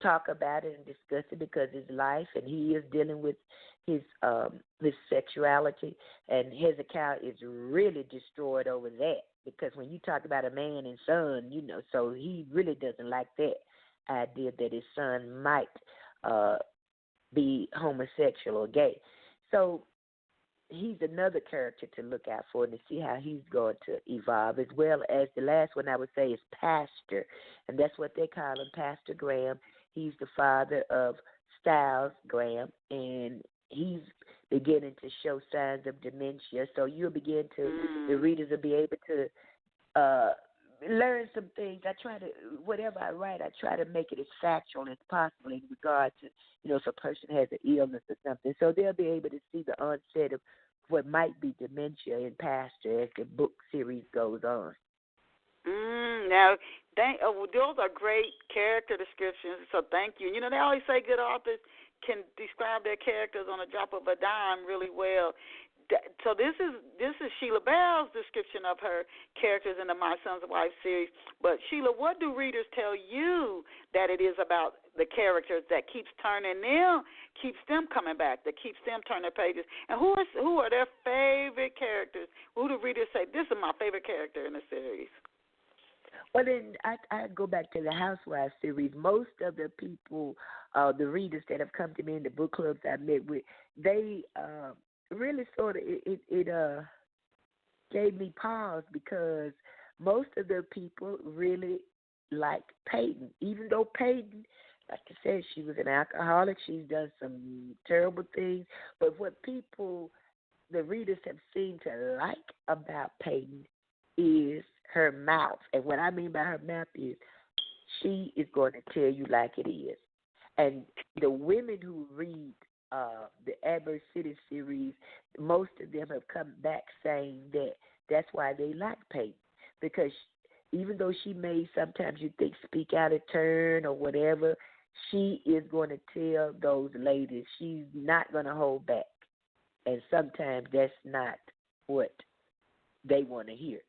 talk about it and discuss it because it's life, and he is dealing with his sexuality, and Hezekiah is really destroyed over that because when you talk about a man and son, so he really doesn't like that idea that his son might be homosexual or gay. So he's another character to look out for and to see how he's going to evolve, as well as the last one I would say is Pastor, and that's what they call him, Pastor Graham. He's the father of Styles Graham, and he's beginning to show signs of dementia. So you'll begin to, the readers will be able to learn some things. Whatever I write, I try to make it as factual as possible in regard to, if a person has an illness or something. So they'll be able to see the onset of what might be dementia in Pastor as the book series goes on. Now, those are great character descriptions, so thank you. They always say good authors can describe their characters on a drop of a dime really well. So this is Sheila Bell's description of her characters in the My Son's Wife series. But, Sheila, what do readers tell you that it is about the characters that keeps them coming back, that keeps them turning their pages? And who are their favorite characters? Who do readers say, this is my favorite character in the series? Well, then I go back to the Housewives series. Most of the people, the readers that have come to me in the book clubs I met with, they really sort of it gave me pause because most of the people really like Peyton, even though Peyton, like I said, she was an alcoholic. She's done some terrible things. But what the readers have seemed to like about Peyton is her mouth. And what I mean by her mouth is she is going to tell you like it is. And the women who read the Avery City series, most of them have come back saying that that's why they like Peyton. Because even though she may sometimes you think speak out of turn or whatever, she is going to tell those ladies she's not going to hold back. And sometimes that's not what they want to hear.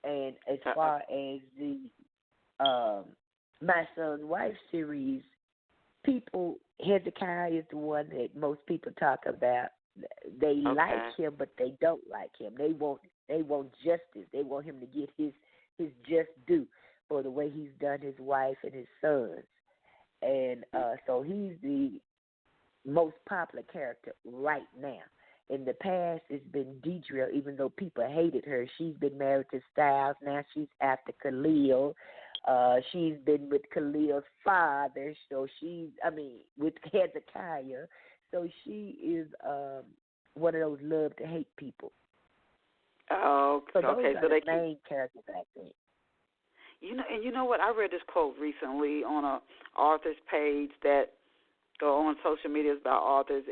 And as far as the My Son's Wife series, Hezekiah is the one that most people talk about. They like him, but they don't like him. They want justice. They want him to get his just due for the way he's done his wife and his sons. And so he's the most popular character right now. In the past, it's been Deidre, even though people hated her. She's been married to Styles. Now she's after Khalil. She's been with Khalil's father. So with Hezekiah. So she is one of those love to hate people. Oh, so those okay. are So the main characters, I think. You know what? I read this quote recently on a author's page or on social media about authors.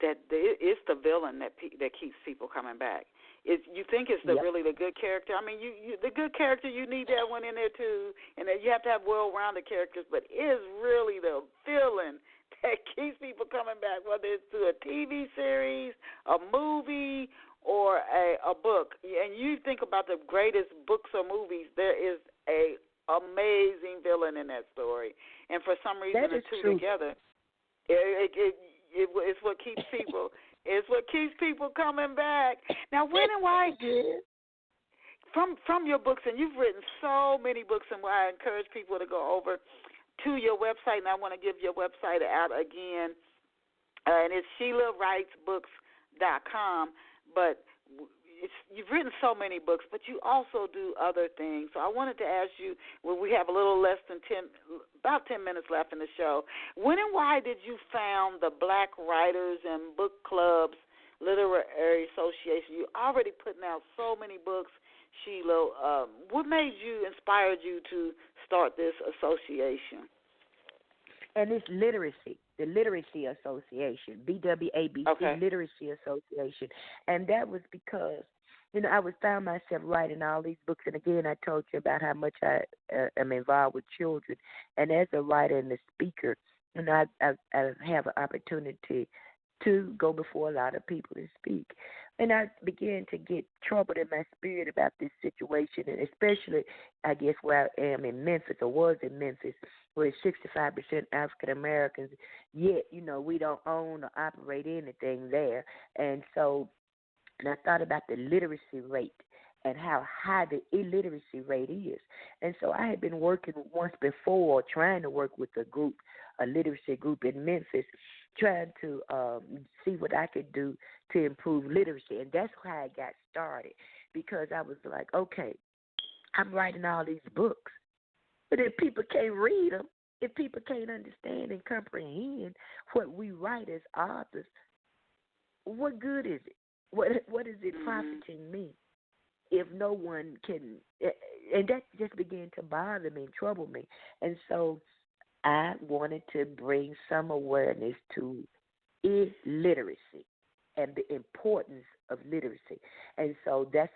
That it's the villain that keeps people coming back. You think it's really the good character. I mean, you the good character, you need that one in there too, and that you have to have well-rounded characters. But it's really the villain that keeps people coming back, whether it's through a TV series, a movie, or a book. And you think about the greatest books or movies, there is a amazing villain in that story, and for some reason the two together, it's what keeps people. It's what keeps people coming back. Now, when and why? From your books, and you've written so many books, and I encourage people to go over to your website, and I want to give your website out again, and it's SheilaWritesBooks.com. But you've written so many books, but you also do other things. So I wanted to ask you, we have a little less than about 10 minutes left in the show. When and why did you found the Black Writers and Book Clubs Literary Association? You're already putting out so many books, Sheila. What inspired you to start this association? and it's literacy, the Literacy Association, BWABC, Okay. Literacy Association, and that was because I found myself writing all these books, and again, I told you about how much I am involved with children, and as a writer and a speaker, I have an opportunity to go before a lot of people and speak. And I began to get troubled in my spirit about this situation, and especially, I guess, where I am in Memphis, or was in Memphis, where it's 65% African Americans, yet, we don't own or operate anything there. And so, and I thought about the literacy rate and how high the illiteracy rate is. And so I had been working once before, trying to work with a literacy group in Memphis, trying to see what I could do to improve literacy. And that's how I got started, because I was like, okay, I'm writing all these books, but if people can't read them, if people can't understand and comprehend what we write as authors, what good is it? What is it profiting me if no one can? And that just began to bother me and trouble me. And so I wanted to bring some awareness to illiteracy and the importance of literacy. And so that's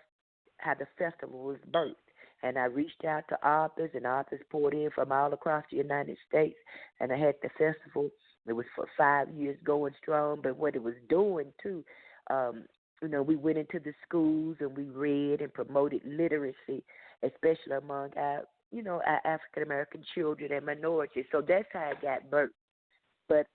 how the festival was birthed. And I reached out to authors, and authors poured in from all across the United States. And I had the festival. It was for 5 years going strong. But what it was doing, too, we went into the schools and we read and promoted literacy, especially among our African-American children and minorities. So that's how I got birthed. But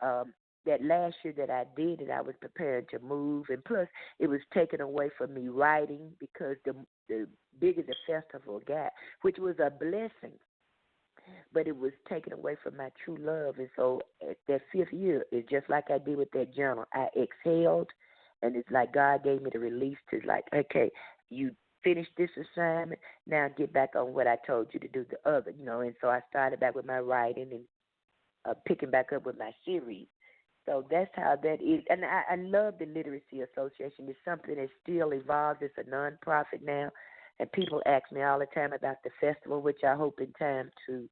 that last year that I did it, I was preparing to move. And plus, it was taken away from me writing, because the bigger the festival got, which was a blessing, but it was taken away from my true love. And so at that 5th year, it's just like I did with that journal. I exhaled, and it's like God gave me the release to, like, okay, you finished this assignment, now get back on what I told you to do the other, And so I started back with my writing and picking back up with my series. So that's how that is. And I love the Literacy Association. It's something that still evolves. It's a nonprofit now. And people ask me all the time about the festival, which I hope in time to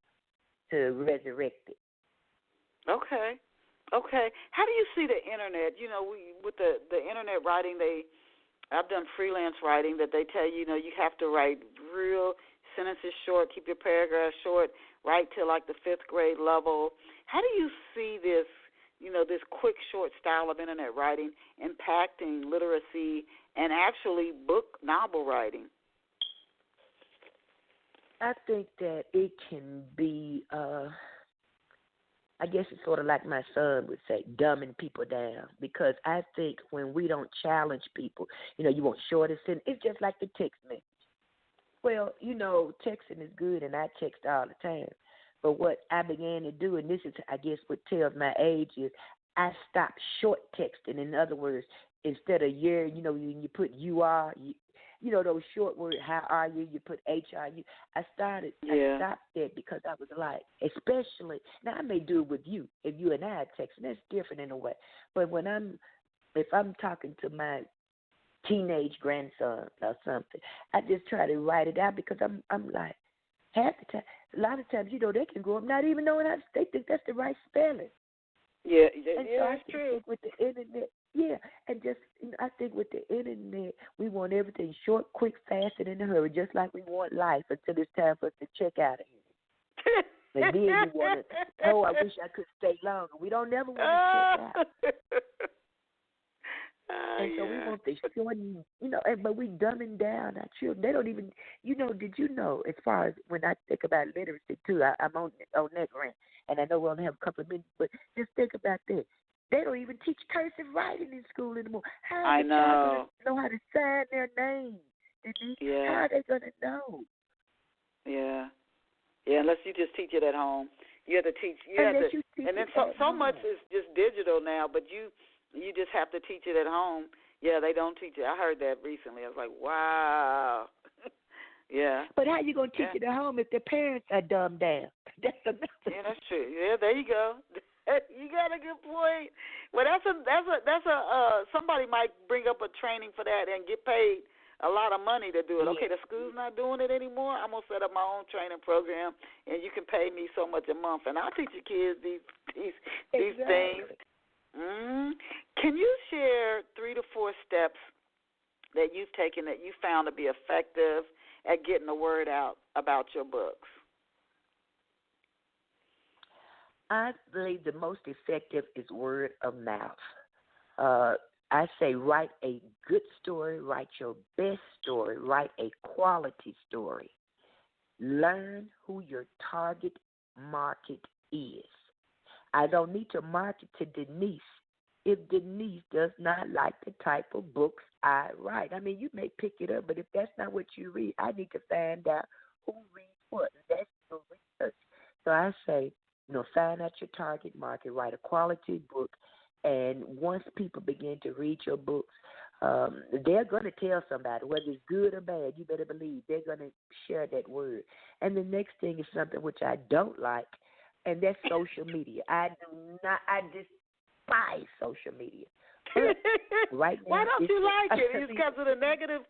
resurrect it. Okay. How do you see the internet? With the internet writing, I've done freelance writing that they tell you, you have to write real sentences short, keep your paragraphs short, write to like the 5th grade level. How do you see this, this quick, short style of internet writing impacting literacy and actually novel writing? I think that it can be, I guess it's sort of like my son would say, dumbing people down. Because I think when we don't challenge people, you want shorter sentences. It's just like the text message. Well, texting is good, and I text all the time. But what I began to do, and this is, I guess, what tells my age, is I stopped short texting. In other words, instead of you put you are, those short words, how are you? You put HRU. I stopped that because I was like, especially, now I may do it with you, if you and I are texting, that's different in a way. But if I'm talking to my teenage grandson or something, I just try to write it out, because I'm like, half the time, a lot of times, they can grow up not even knowing how they think that's the right spelling. Yeah, and so that's true. With the internet, and just I think with the internet, we want everything short, quick, fast, and in a hurry, just like we want life until it's time for us to check out of here. And then we want to, I wish I could stay longer. We don't never want to check out. And so we want the shorten, but we dumbing down our children. They don't even, did you know, as far as when I think about literacy too, I'm on that rant, and I know we only have a couple of minutes, but just think about this. They don't even teach cursive writing in school anymore. How are they going to know how to sign their name? How are they going to know? Yeah, unless you just teach it at home. You have to teach. And then so much is just digital now, but you just have to teach it at home. Yeah, they don't teach it. I heard that recently. I was like, wow. Yeah. But how you going to teach it at home if the parents are dumbed down? That's another. Yeah, that's true. Yeah, there you go. You got a good point. Well, that's a somebody might bring up a training for that and get paid a lot of money to do it. Yeah. Okay, the school's not doing it anymore. I'm gonna set up my own training program, and you can pay me so much a month, and I'll teach your kids these things. Can you share 3 to 4 steps that you've taken that you found to be effective at getting the word out about your books? I believe the most effective is word of mouth. I say write a good story, write your best story, write a quality story. Learn who your target market is. I don't need to market to Denise if Denise does not like the type of books I write. I mean, you may pick it up, but if that's not what you read, I need to find out who reads what. That's the research. So I say, find out your target market, write a quality book, and once people begin to read your books, they're going to tell somebody, whether it's good or bad, you better believe they're going to share that word. And the next thing is something which I don't like, and that's social media. I despise social media. Right now, why don't you like it? Is it because of the negative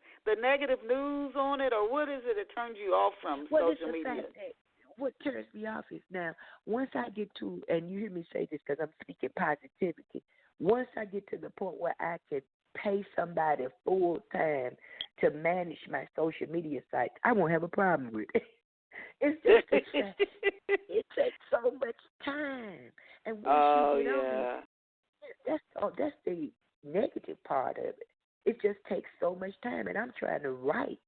news on it, or what is it that turns you off from social media? What turns me off is now, once I get to, and you hear me say this because I'm speaking positivity, once I get to the point where I can pay somebody full time to manage my social media sites, I won't have a problem with it. It's just it takes so much time. And once you get on it, that's the negative part of it. It just takes so much time, and I'm trying to write.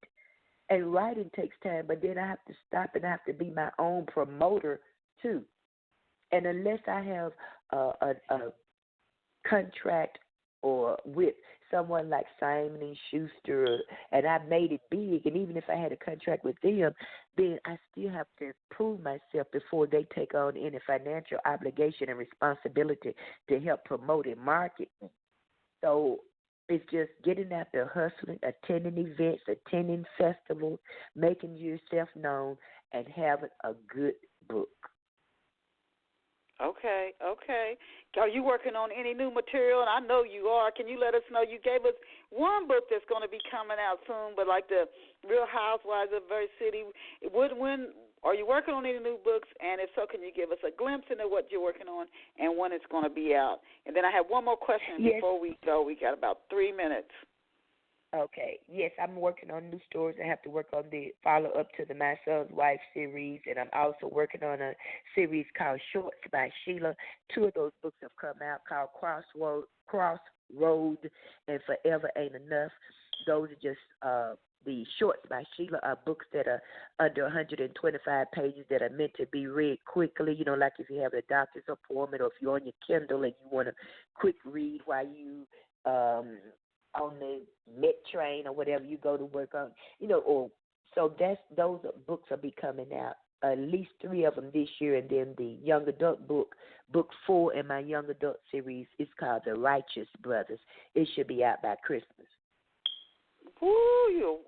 And writing takes time, but then I have to stop and I have to be my own promoter too. And unless I have a contract or with someone like Simon & Schuster, and I made it big, and even if I had a contract with them, then I still have to prove myself before they take on any financial obligation and responsibility to help promote and market me. So it's just getting out there, hustling, attending events, attending festivals, making yourself known, and having a good book. Okay. Are you working on any new material? And I know you are. Can you let us know? You gave us one book that's going to be coming out soon, but like the Real Housewives of Verse City. When are you working on any new books? And if so, can you give us a glimpse into what you're working on and when it's going to be out? And then I have one more question before we go. We got about 3 minutes. Okay. Yes, I'm working on new stories. I have to work on the follow-up to the My Son's Wife series, and I'm also working on a series called Shorts by Sheila. 2 of those books have come out called Crossroad and Forever Ain't Enough. Those are just the Shorts by Sheila are books that are under 125 pages that are meant to be read quickly, like if you have a doctor's appointment or if you're on your Kindle and you want to quick read while you on the Met train or whatever you go to work on, so those books will be coming out, at least 3 of them this year, and then the young adult book 4 in my young adult series is called The Righteous Brothers. It should be out by Christmas. Woo, you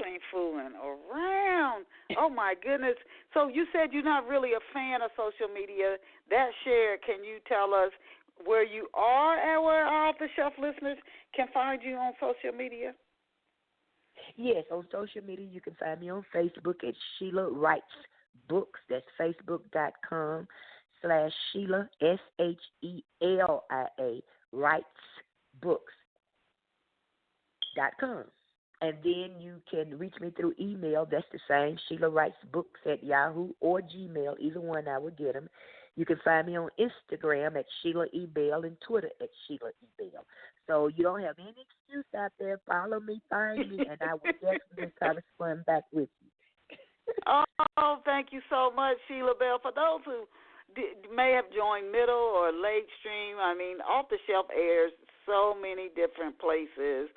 ain't fooling around. Oh, my goodness. So you said you're not really a fan of social media. That shared, can you tell us where you are and where our off-the-shelf listeners can find you on social media? Yes, on social media you can find me on Facebook at Sheila Writes Books. That's facebook.com/Sheila, SHELIA, Writes Books.com. And then you can reach me through email. That's the same, Sheila Writes Books at Yahoo or Gmail. Either one, I will get them. You can find me on Instagram at Sheila E. Bell and Twitter at Sheila E. Bell. So you don't have any excuse out there. Follow me, find me, and I will definitely correspond back with you. Oh, thank you so much, Sheila Bell. For those who may have joined middle or late stream, I mean, Off the Shelf airs so many different places.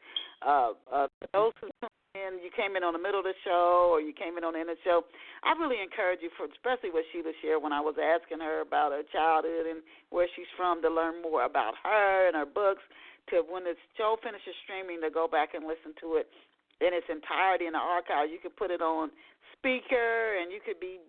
Those who tuned in, you came in on the middle of the show or you came in on the end of the show, I really encourage you, especially what Sheila shared when I was asking her about her childhood and where she's from, to learn more about her and her books, to when the show finishes streaming, to go back and listen to it in its entirety in the archive. You could put it on speaker and you could be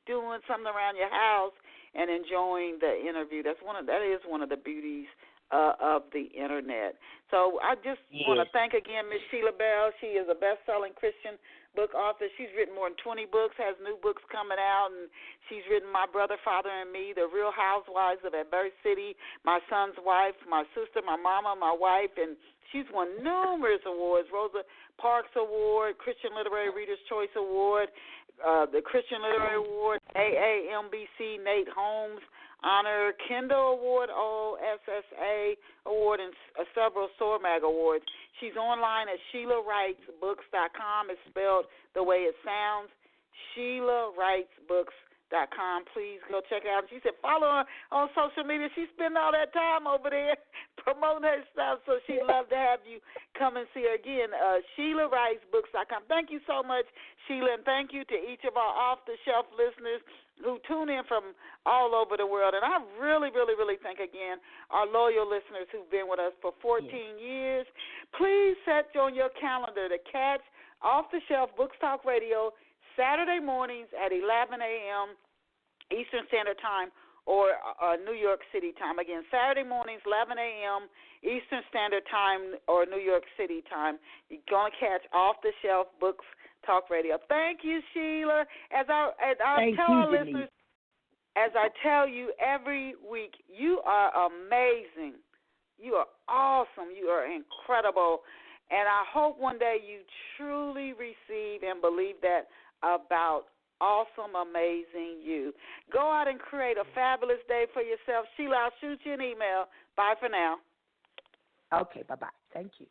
doing something around your house and enjoying the interview. That is one of the beauties of the internet. So I just want to thank again Miss Sheila Bell. She is a best-selling Christian book author. She's written more than 20 books, has new books coming out, and she's written My Brother, Father, and Me, The Real Housewives of Adversity, My Son's Wife, My Sister, My Mama, My Wife, and she's won numerous awards, Rosa Parks Award, Christian Literary Reader's Choice Award, the Christian Literary Award, AAMBC Nate Holmes Honor, Kindle Award, OSSA Award, and several SORMAG awards. She's online at SheilaWritesBooks.com. It's spelled the way it sounds, SheilaWritesBooks.com. Please go check her out. She said follow her on social media. She spent all that time over there promoting her stuff, so she'd love to have you come and see her again. SheilaWritesBooks.com. Thank you so much, Sheila, and thank you to each of our off-the-shelf listeners who tune in from all over the world. And I really, really, really thank, again, our loyal listeners who've been with us for 14 years. Please set on your calendar to catch Off the Shelf Books Talk Radio Saturday mornings at 11 a.m. Eastern Standard Time or New York City time. Again, Saturday mornings, 11 a.m. Eastern Standard Time or New York City time. You're going to catch Off the Shelf Books Talk Radio. Thank you, Sheila. As I tell our listeners, as I tell you every week, you are amazing. You are awesome. You are incredible. And I hope one day you truly receive and believe that about awesome, amazing you. Go out and create a fabulous day for yourself. Sheila, I'll shoot you an email. Bye for now. Okay, bye-bye. Thank you.